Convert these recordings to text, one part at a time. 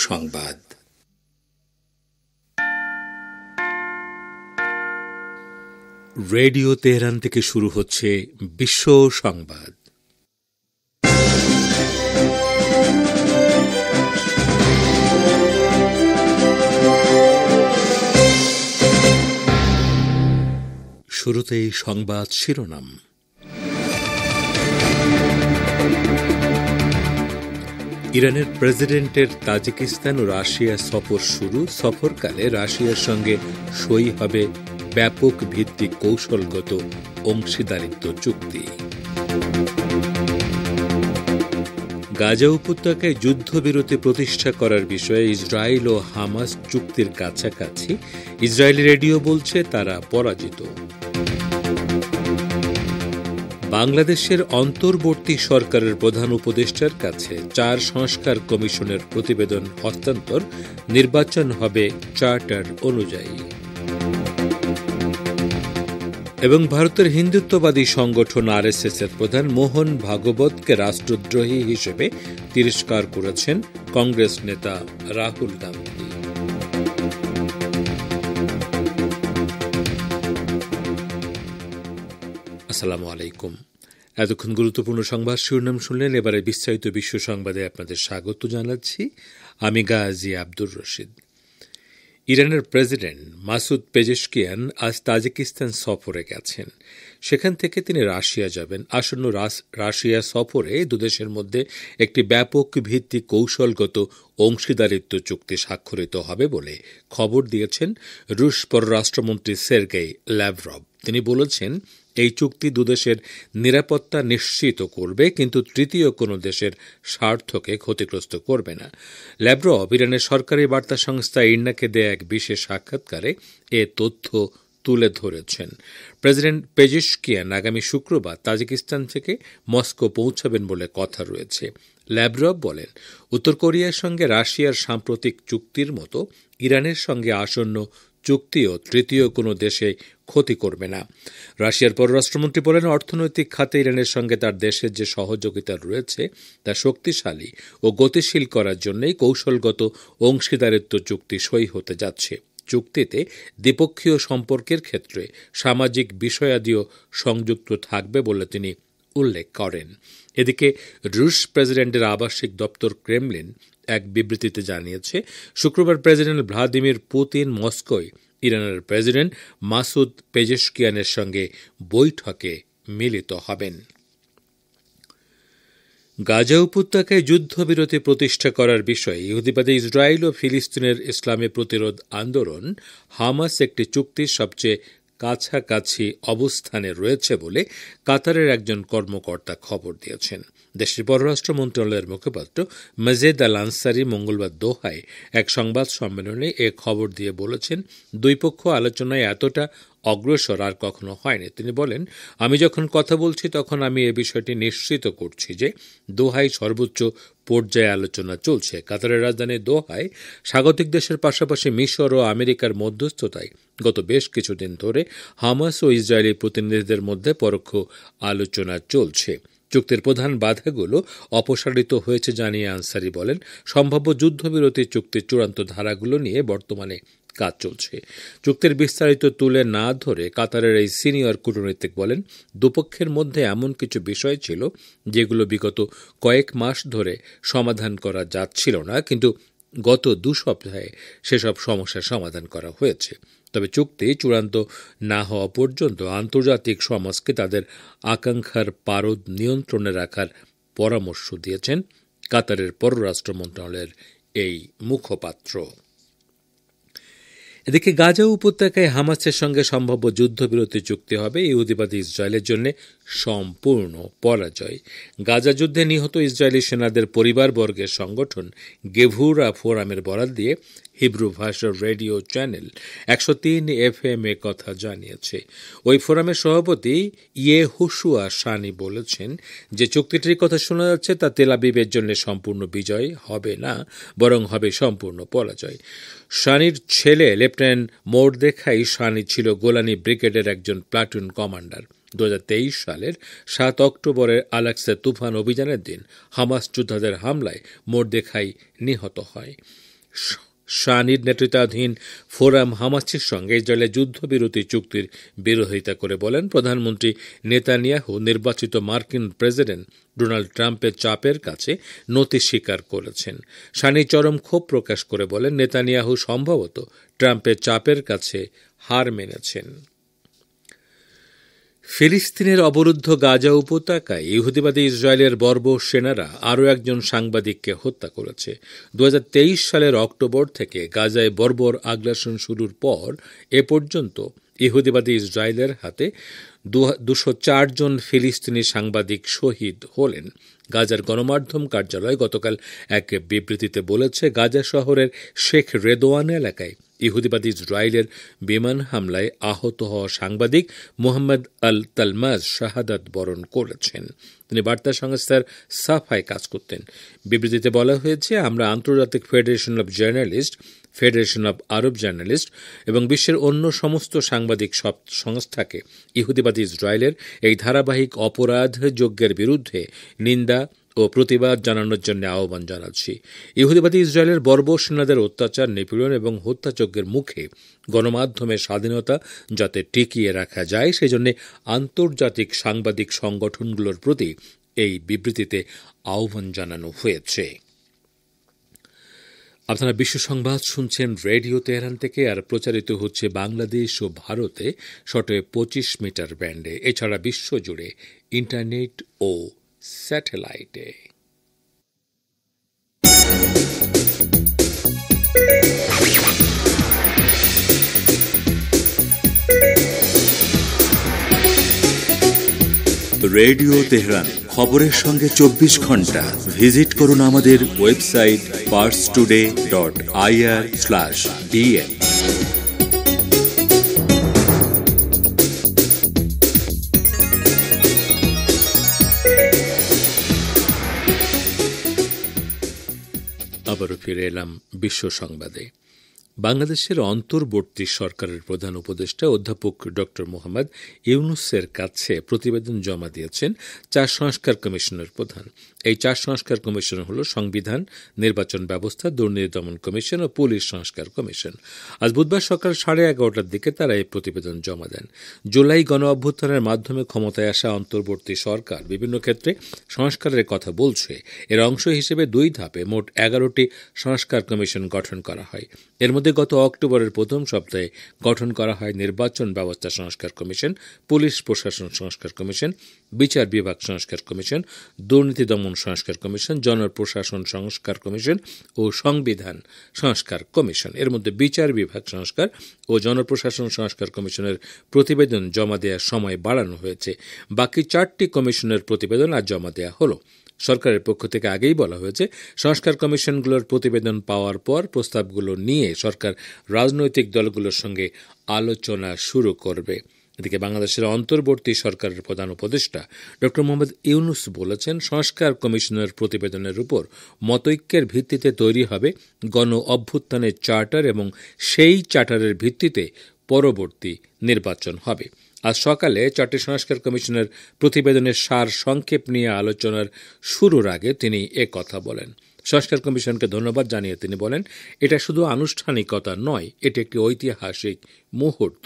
সংবাদ। Radio Tehran থেকে শুরু হচ্ছে বিশ্ব সংবাদ। শুরুতেই সংবাদ শিরোনাম। ইরানের প্রেসিডেন্টের তাজিকিস্তান ও রাশিয়া সফর শুরু। সফরকালে রাশিয়ার সঙ্গে সই হবে ব্যাপক ভিত্তিক কৌশলগত অংশীদারিত্ব চুক্তি। গাজা উপত্যকায় যুদ্ধবিরতি প্রতিষ্ঠা করার বিষয়ে ইসরায়েল ও হামাস চুক্তির কাছাকাছি। ইসরায়েলি রেডিও বলছে তারা পরাজিত। বাংলাদেশের অন্তর্বর্তী সরকারের প্রধান উপদেষ্টার কাছে 4 সংস্কার কমিশনের প্রতিবেদন হস্তান্তর। নির্বাচন হবে চার্টার অনুযায়ী। এবং ভারতের হিন্দুত্ববাদী সংগঠন আরএসএস এর প্রধান মোহন ভাগবতকে রাষ্ট্রদ্রোহী হিসেবে তিরস্কার করেছেন কংগ্রেস নেতা রাহুল গান্ধী। আসসালামু আলাইকুম। এতক্ষণ গুরুত্বপূর্ণ সংবাদ শিরোনাম শুনলেন। এবারে বিস্তারিত বিশ্ব সংবাদে আপনাদের স্বাগত জানাচ্ছি। আমি গাজী আব্দুর রশিদ। ইরানের প্রেসিডেন্ট মাসুদ পেজেশকিয়ান আজ তাজিকিস্তান সফরে গেছেন। সেখান থেকে তিনি রাশিয়া যাবেন। আসন্ন রাশিয়া সফরে দুদেশের মধ্যে একটি ব্যাপক ভিত্তিক কৌশলগত অংশীদারিত্ব চুক্তি স্বাক্ষরিত হবে বলে খবর দিয়েছেন রুশ পররাষ্ট্রমন্ত্রী সের্গেই ল্যাভরভ। তিনি বলেছেন, এই চুক্তি দুদেশের নিরাপত্তা নিশ্চিত করবে, কিন্তু তৃতীয় কোনো দেশের স্বার্থকে ক্ষতিগ্রস্ত করবে না। ল্যাভরভ ইরানের সরকারি বার্তা সংস্থা ইরনাকে দেয়া এক বিশেষ সাক্ষাৎকারে এ তথ্য তুলে ধরেছেন। প্রেসিডেন্ট পেজেশকিয়ান আগামী শুক্রবার তাজিকিস্তান থেকে মস্কো পৌঁছাবেন বলে কথা রয়েছে। ল্যাভরভ বলেন, উত্তর কোরিয়ার সঙ্গে রাশিয়ার সাম্প্রতিক চুক্তির মতো ইরানের সঙ্গে আসন্ন চুক্তিও তৃতীয় কোনো দেশে ক্ষতি করবে না। রাশিয়ার পররাষ্ট্রমন্ত্রী বলেন, অর্থনৈতিক খাতে ইরানের সঙ্গে তার দেশের যে সহযোগিতা রয়েছে তা শক্তিশালী ও গতিশীল করার জন্যই কৌশলগত অংশীদারিত্ব চুক্তি সই হতে যাচ্ছে। চুক্তিতে দ্বিপক্ষীয় সম্পর্কের ক্ষেত্রে সামাজিক বিষয়াদিও সংযুক্ত থাকবে বলে তিনি উল্লেখ করেন। এদিকে রুশ প্রেসিডেন্টের আবাসিক দপ্তর ক্রেমলিন এক বিবৃতিতে জানিয়েছে, শুক্রবার প্রেসিডেন্ট ভ্লাদিমির পুতিন মস্কোয় ইরানের প্রেসিডেন্ট মাসুদ পেজেশকিয়ানের সঙ্গে বৈঠকে মিলিত হবেন। গাজা উপত্যকায় যুদ্ধবিরতি প্রতিষ্ঠা করার বিষয়ে ইহুদিবাদী ইসরায়েল ও ফিলিস্তিনের ইসলামী প্রতিরোধ আন্দোলন হামাস একটি চুক্তির সবচেয়ে কাছাকাছি অবস্থানে রয়েছে বলে কাতারের একজন কর্মকর্তা খবর দিয়েছেন। দেশের পররাষ্ট্র মন্ত্রণালয়ের মুখপাত্র মাজেদ আল আনসারি মঙ্গলবার দোহায় এক সংবাদ সম্মেলনে এ খবর দিয়ে বলেছেন, দুই পক্ষ আলোচনায় এতটা অগ্রসর আর কখনো হয়নি। তিনি বলেন, আমি যখন কথা বলছি তখন আমি এ বিষয়টি নিশ্চিত করছি যে দোহায় সর্বোচ্চ পর্যায়ে আলোচনা চলছে। কাতারের রাজধানী দোহায় স্বাগতিক দেশের পাশাপাশি মিশর ও আমেরিকার মধ্যস্থতায় গত বেশ কিছুদিন ধরে হামাস ও ইসরায়েলি প্রতিনিধিদের মধ্যে পরোক্ষ আলোচনা চলছে। চুক্তির প্রধান বাধাগুলো অপসারিত হয়েছে জানিয়ে আনসারি বলেন, সম্ভাব্য যুদ্ধবিরতি চুক্তির চূড়ান্ত ধারাগুলো নিয়ে বর্তমানে কাজ চলছে। চুক্তির বিস্তারিত তুলে না ধরে কাতারের এই সিনিয়র কূটনীতিক বলেন, দুপক্ষের মধ্যে এমন কিছু বিষয় ছিল যেগুলো বিগত কয়েক মাস ধরে সমাধান করা যাচ্ছিল না, কিন্তু গত 2 সপ্তাহে সেসব সমস্যার সমাধান করা হয়েছে। তবে চুক্তি চূড়ান্ত না হওয়া পর্যন্ত আন্তর্জাতিক সমাজকে তাদের আকাঙ্ক্ষার পারদ নিয়ন্ত্রণে রাখার পরামর্শ দিয়েছেন কাতারের পররাষ্ট্র মন্ত্রণালয়ের এই মুখপাত্র। এদিকে গাজা উপত্যকায় হামাসের সঙ্গে সম্ভাব্য যুদ্ধবিরতি চুক্তি হবে ইহুদিবাদী ইসরায়েলের জন্য সম্পূর্ণ পরাজয়। গাজা যুদ্ধে নিহত ইসরায়েলি সেনাদের পরিবারবর্গের সংগঠন গেভুরা ফোরামের বরাত দিয়ে হিব্রু ভাষার রেডিও চ্যানেল 103 FM এ কথা জানিয়েছে। ওই ফোরামের সভাপতি ইয়েহুশুয়া শানি বলেছেন যে চুক্তিটির কথা শোনা যাচ্ছে তা তেল আবিবের জন্য সম্পূর্ণ বিজয় হবে না, বরং হবে সম্পূর্ণ পরাজয়। শানির ছেলে লেফটেন্যান্ট মোর্দেখাই শানি ছিল গোলানি ব্রিগেডের একজন প্লাটুন কমান্ডার। 2023 সালের 7 অক্টোবরের আল-আকসা তুফান অভিযানের দিন হামাস যোদ্ধাদের হামলায় মোরদেখাই নিহত হয়। শানির নেতৃত্বাধীন ফোরাম হামাসের সঙ্গে ইসরায়েলের যুদ্ধবিরতি চুক্তির বিরোধিতা করে বলেন, প্রধানমন্ত্রী নেতানিয়াহু নির্বাচিত মার্কিন প্রেসিডেন্ট ডোনাল্ড ট্রাম্পের চাপের কাছে নতি স্বীকার করেছেন। শানি চরম ক্ষোভ প্রকাশ করে বলেন, নেতানিয়াহু সম্ভবত ট্রাম্পের চাপের কাছে হার মেনেছেন। ফিলিস্তিনের অবরুদ্ধ গাজা উপত্যকায় ইহুদিবাদী ইসরায়েলের বর্বর সেনারা আরও একজন সাংবাদিককে হত্যা করেছে। 2023 সালের অক্টোবর থেকে গাজায় বর্বর আগ্রাসন শুরুর পর এ পর্যন্ত ইহুদিবাদী ইসরায়েলের হাতে 204 জন ফিলিস্তিনি সাংবাদিক শহীদ হলেন। গাজার গণমাধ্যম কার্যালয় গতকাল এক বিবৃতিতে বলেছে, গাজা শহরের শেখ রেদোয়ান এলাকায় ইহুদিবাদী ইসরায়েলের বিমান হামলায় আহত হওয়া সাংবাদিক মোহাম্মদ আল তালমাজ শাহাদাত বরণ করেছেন। তিনি বার্তা সংস্থার সাফায় কাজ করতেন। বিবৃতিতে বলা হয়েছে, আমরা আন্তর্জাতিক federation of journalist, federation of Arab journalist এবং বিশ্বের অন্য সমস্ত সাংবাদিক সংস্থাকে ইহুদিবাদী ইসরায়েলের এই ধারাবাহিক অপরাধ যজ্ঞের বিরুদ্ধে নিন্দা ও প্রতিবাদ জানানোর জন্য আহ্বান জানাচ্ছি। ইহুদিবাদী ইসরায়েলের বর্বর সেনাদের অত্যাচার, নিপীড়ন এবং হত্যাযজ্ঞের মুখে গণমাধ্যমের স্বাধীনতা যাতে টিকিয়ে রাখা যায়, সেজন্য আন্তর্জাতিক সাংবাদিক সংগঠনগুলোর প্রতি এই বিবৃতিতে আহ্বান জানানো হয়েছে। আপনারা বিশ্ব সংবাদ শুনছেন রেডিও তেহরান থেকে, আর প্রচারিত হচ্ছে বাংলাদেশ ও ভারতে শর্টে 25 মিটার ব্যান্ডে, এছাড়া বিশ্বজুড়ে ইন্টারনেট ও স্যাটেলাইটে। রেডিও তেহরান, খবরের সঙ্গে 24 ঘন্টা। ভিজিট করুন আমাদের ওয়েবসাইট parstoday.ir/dn। আবারও ফিরে এলাম বিশ্ব সংবাদে। বাংলাদেশের অন্তর্বর্তী সরকারের প্রধান উপদেষ্টা অধ্যাপক ড মোহাম্মদ ইউনুসের কাছে প্রতিবেদন জমা দিয়েছেন 4 সংস্কার কমিশনের প্রধান। এই 4 সংস্কার কমিশন হল সংবিধান, নির্বাচন ব্যবস্থা, দুর্নীতি দমন কমিশন ও পুলিশ সংস্কার কমিশন। আজ বুধবার সকাল 11:30টার দিকে তারা এই প্রতিবেদন জমা দেন। জুলাই গণ অভ্যুত্থানের মাধ্যমে ক্ষমতায় আসা অন্তর্বর্তী সরকার বিভিন্ন ক্ষেত্রে সংস্কারের কথা বলছে। এর অংশ হিসেবে 2 ধাপে মোট 11টি সংস্কার কমিশন গঠন করা হয়। এর মধ্যে গত অক্টোবরের প্রথম সপ্তাহে গঠন করা হয় নির্বাচন ব্যবস্থা সংস্কার কমিশন, পুলিশ প্রশাসন সংস্কার কমিশন, বিচার বিভাগ সংস্কার কমিশন, দুর্নীতি দমন সংস্কার কমিশন, জনপ্রশাসন সংস্কার কমিশন ও সংবিধান সংস্কার কমিশন। এর মধ্যে বিচার বিভাগ সংস্কার ও জনপ্রশাসন সংস্কার কমিশনের প্রতিবেদন জমা দেওয়ার সময় বাড়ানো হয়েছে। বাকি 4টি কমিশনের প্রতিবেদন আজ জমা দেওয়া হলো। সরকারের পক্ষ থেকে আগেই বলা হয়েছে, সংস্কার কমিশনগুলোর প্রতিবেদন পাওয়ার পর প্রস্তাবগুলো নিয়ে সরকার রাজনৈতিক দলগুলোর সঙ্গে আলোচনা শুরু করবে। এদিকে বাংলাদেশের অন্তর্বর্তী সরকারের প্রধান উপদেষ্টা ড মোহাম্মদ ইউনুস বলেছেন, সংস্কার কমিশনের প্রতিবেদনের উপর মতৈক্যের ভিত্তিতে তৈরি হবে গণ অভ্যুত্থানের চার্টার এবং সেই চার্টারের ভিত্তিতে পরবর্তী নির্বাচন হবে। আজ সকালে 4টি সংস্কার কমিশনের প্রতিবেদনের সার সংক্ষেপ নিয়ে আলোচনার শুরুর আগে তিনি কথা বলেন। সংস্কার কমিশনকে ধন্যবাদ জানিয়ে তিনি বলেন, এটা শুধু আনুষ্ঠানিকতা নয়, এটি একটি ঐতিহাসিক মুহূর্ত।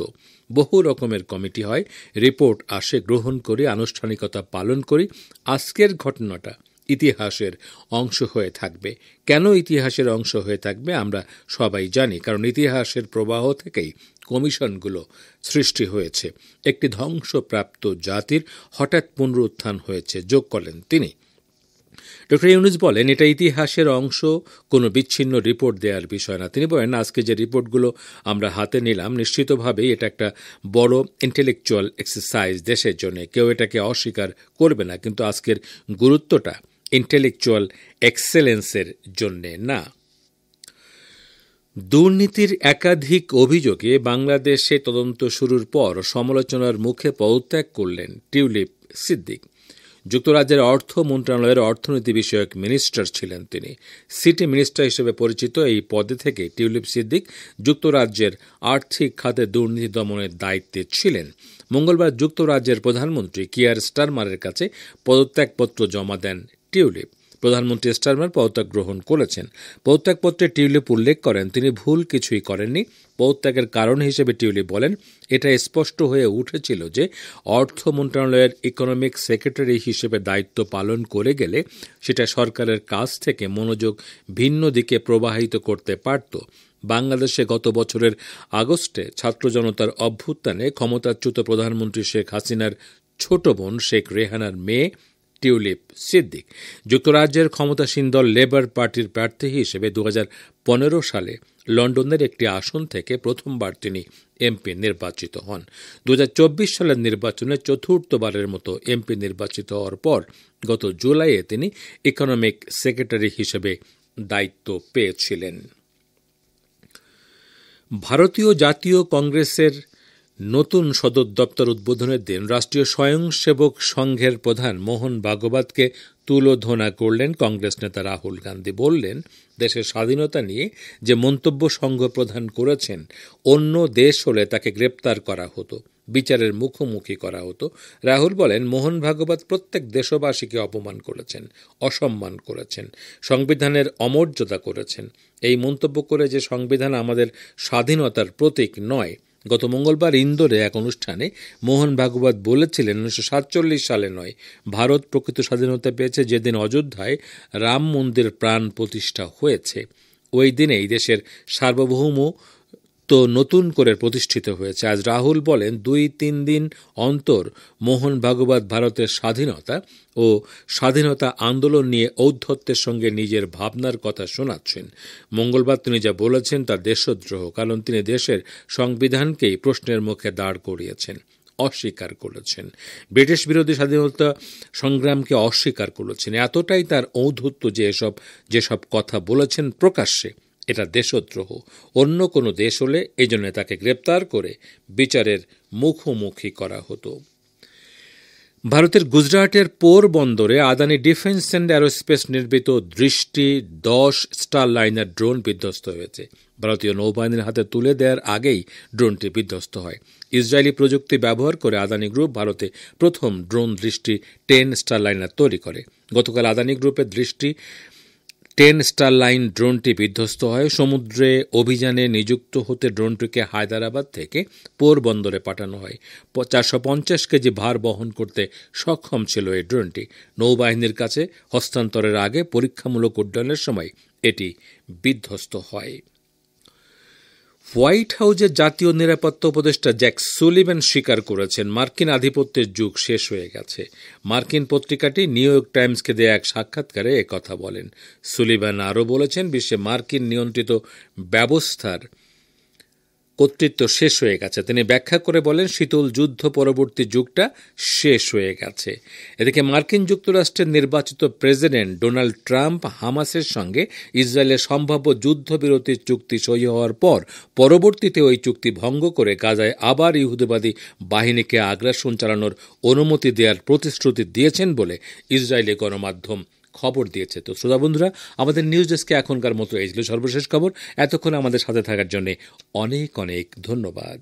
বহু রকমের কমিটি হয়, রিপোর্ট আসে, গ্রহণ করি, আনুষ্ঠানিকতা পালন করি। আজকের ঘটনাটা ইতিহাসের অংশ হয়ে থাকবে। কেন ইতিহাসের অংশ হয়ে থাকবে আমরা সবাই জানি, কারণ ইতিহাসের প্রবাহ থেকেই কমিশনগুলো সৃষ্টি হয়েছে। একটি ধ্বংসপ্রাপ্ত জাতির হঠাৎ পুনরুত্থান হয়েছে, যোগ করলেন তিনি। ড ইউনুস বলেন, এটা ইতিহাসের অংশ, কোনো বিচ্ছিন্ন রিপোর্ট দেওয়ার বিষয় না। তিনি বলেন, আজকে যে রিপোর্টগুলো আমরা হাতে নিলাম, নিশ্চিতভাবেই এটা একটা বড় ইন্টেলেকচুয়াল এক্সারসাইজ দেশের জন্য, কেউ এটাকে অস্বীকার করবে না। কিন্তু আজকের গুরুত্বটা ইন্টেলেকচুয়াল এক্সেলেন্সের জন্য না। দুর্নীতির একাধিক অভিযোগে বাংলাদেশে তদন্ত শুরুর পর সমালোচনার মুখে পদত্যাগ করলেন টিউলিপ সিদ্দিক। যুক্তরাজ্যের অর্থ মন্ত্রণালয়ের অর্থনীতি বিষয়ক মিনিস্টার ছিলেন তিনি। সিটি মিনিস্টার হিসেবে পরিচিত এই পদে থেকে টিউলিপ সিদ্দিক যুক্তরাজ্যের আর্থিক খাতে দুর্নীতি দমনের দায়িত্বে ছিলেন। মঙ্গলবার যুক্তরাজ্যের প্রধানমন্ত্রী কিয়ার স্টারমারের কাছে পদত্যাগপত্র জমা দেন টিউলিপ। প্রধানমন্ত্রী স্টারমার পদত্যাগ গ্রহণ করেছেন। পদত্যাগপত্রে টিউলিপ উল্লেখ করেন তিনি ভুল কিছুই করেননি। পদত্যাগের কারণ হিসেবে টিউলিপ বলেন, এটা স্পষ্ট হয়ে উঠেছিল যে অর্থ মন্ত্রণালয়ের ইকোনমিক সেক্রেটারি হিসেবে দায়িত্ব পালন করে গেলে সেটা সরকারের কাছ থেকে মনোযোগ ভিন্ন দিকে প্রবাহিত করতে পারত। বাংলাদেশে গত বছরের আগস্টে ছাত্র জনতার অভ্যুত্থানে ক্ষমতাচ্যুত প্রধানমন্ত্রী শেখ হাসিনার ছোট বোন শেখ রেহানার মেয়ে টিউলিপ সিদ্দিক যুক্তরাজ্যের ক্ষমতাসীন দল লেবার পার্টির প্রার্থী হিসেবে 2015 সালে লন্ডনের একটি আসন থেকে প্রথমবার তিনি এমপি নির্বাচিত হন। 2024 সালের নির্বাচনে চতুর্থবারের মতো এমপি নির্বাচিত হওয়ার পর গত জুলাইয়ে তিনি ইকোনমিক সেক্রেটারি হিসেবে দায়িত্ব পেয়েছিলেন। ভারতীয় জাতীয় কংগ্রেসের নতুন সদর দপ্তর উদ্বোধনের দিন রাষ্ট্রীয় স্বয়ংসেবক সংঘের প্রধান মোহন ভাগবতকে তুলোধনা করলেন কংগ্রেস নেতা রাহুল গান্ধী। বললেন, দেশের স্বাধীনতা নিয়ে যে মন্তব্য সংঘ প্রধান করেছেন, অন্য দেশ হলে তাকে গ্রেপ্তার করা হতো, বিচারের মুখোমুখি করা হতো। রাহুল বলেন, মোহন ভাগবত প্রত্যেক দেশবাসীকে অপমান করেছেন, অসম্মান করেছেন, সংবিধানের অমর্যাদা করেছেন। এই মন্তব্য করে যে সংবিধান আমাদের স্বাধীনতার প্রতীক নয়। গত মঙ্গলবার ইন্দোরে এক অনুষ্ঠানে মোহন ভাগবত বলেছিলেন, 1947 সালে নয়, ভারত প্রকৃত স্বাধীনতা পেয়েছে যেদিন অযোধ্যায় রাম মন্দির প্রাণ প্রতিষ্ঠা হয়েছে। ওই দিনেই দেশের সার্বভৌমত্ব নতুন করে প্রতিষ্ঠিত হয়েছে। আজ রাহুল বলেন, 2-3 দিন অন্তর মোহন ভাগবত ভারতের স্বাধীনতা ও স্বাধীনতা আন্দোলন নিয়ে ঔদ্ধত্যের সঙ্গে নিজের ভাবনার কথা শোনাচ্ছেন। মঙ্গলবার তিনি যা বলেছেন তা দেশদ্রোহ, কারণ তিনি দেশের সংবিধানকেই প্রশ্নের মুখে দাঁড় করিয়েছেন, অস্বীকার করেছেন, ব্রিটিশ বিরোধী স্বাধীনতা সংগ্রামকে অস্বীকার করেছেন। এতটাই তার ঔদ্ধত্য যে যেসব কথা বলেছেন প্রকাশ্যে, এটা দেশদ্রোহ। অন্য কোনো দেশ হলে এজন্য তাকে গ্রেপ্তার করে বিচারের মুখোমুখি করা হতো। ভারতের গুজরাটের পোরবন্দরে আদানি ডিফেন্স অ্যান্ড অ্যারোস্পেস নির্মিত দৃষ্টি 10 স্টারলাইনার ড্রোন বিধ্বস্ত হয়েছে। ভারতীয় নৌবাহিনীর হাতে তুলে দেওয়ার আগেই ড্রোনটি বিধ্বস্ত হয়। ইসরায়েলি প্রযুক্তি ব্যবহার করে আদানি গ্রুপ ভারতে প্রথম ড্রোন দৃষ্টি 10 স্টারলাইনার তৈরি করে। গতকাল আদানি গ্রুপের দৃষ্টি 10 স্টারলাইন ড্রোনটি বিধ্বস্ত হয়। সমুদ্রে অভিযানে নিযুক্ত হতে ড্রোনটিকে হায়দ্রাবাদ থেকে পোরবন্দরে পাঠানো হয়। 450 কেজি ভার বহন করতে সক্ষম ছিল এই ড্রোনটি। নৌবাহিনীর কাছে হস্তান্তরের আগে পরীক্ষামূলক উড্ডয়নের সময় এটি বিধ্বস্ত হয়। হোয়াইট হাউসের জাতীয় নিরাপত্তা উপদেষ্টা জ্যাক সুলিভান স্বীকার করেছেন, মার্কিন আধিপত্যের যুগ শেষ হয়ে গেছে। মার্কিন পত্রিকাটি নিউ ইয়র্ক টাইমসকে দেয়া এক সাক্ষাৎকারে একথা বলেন। সুলিভান আরও বলেছেন, বিশ্বে মার্কিন নিয়ন্ত্রিত ব্যবস্থার কর্তৃত্ব শেষ হয়ে গেছে। তিনি ব্যাখ্যা করে বলেন, শীতল যুদ্ধ পরবর্তী যুগটা শেষ হয়ে গেছে। এদিকে মার্কিন যুক্তরাষ্ট্রের নির্বাচিত প্রেসিডেন্ট ডোনাল্ড ট্রাম্প হামাসের সঙ্গে ইসরায়েলের সম্ভাব্য যুদ্ধবিরতির চুক্তি সই হওয়ার পর পরবর্তীতে ওই চুক্তি ভঙ্গ করে গাজায় আবার ইহুদিবাদী বাহিনীকে আগ্রাসন চালানোর অনুমতি দেওয়ার প্রতিশ্রুতি দিয়েছেন বলে ইসরায়েলি গণমাধ্যম খবর দিয়েছে। তো শ্রোতা বন্ধুরা, আমাদের নিউজ ডেস্কে এখনকার মতো এই ছিল সর্বশেষ খবর। এতক্ষণ আমাদের সাথে থাকার জন্য অনেক অনেক ধন্যবাদ।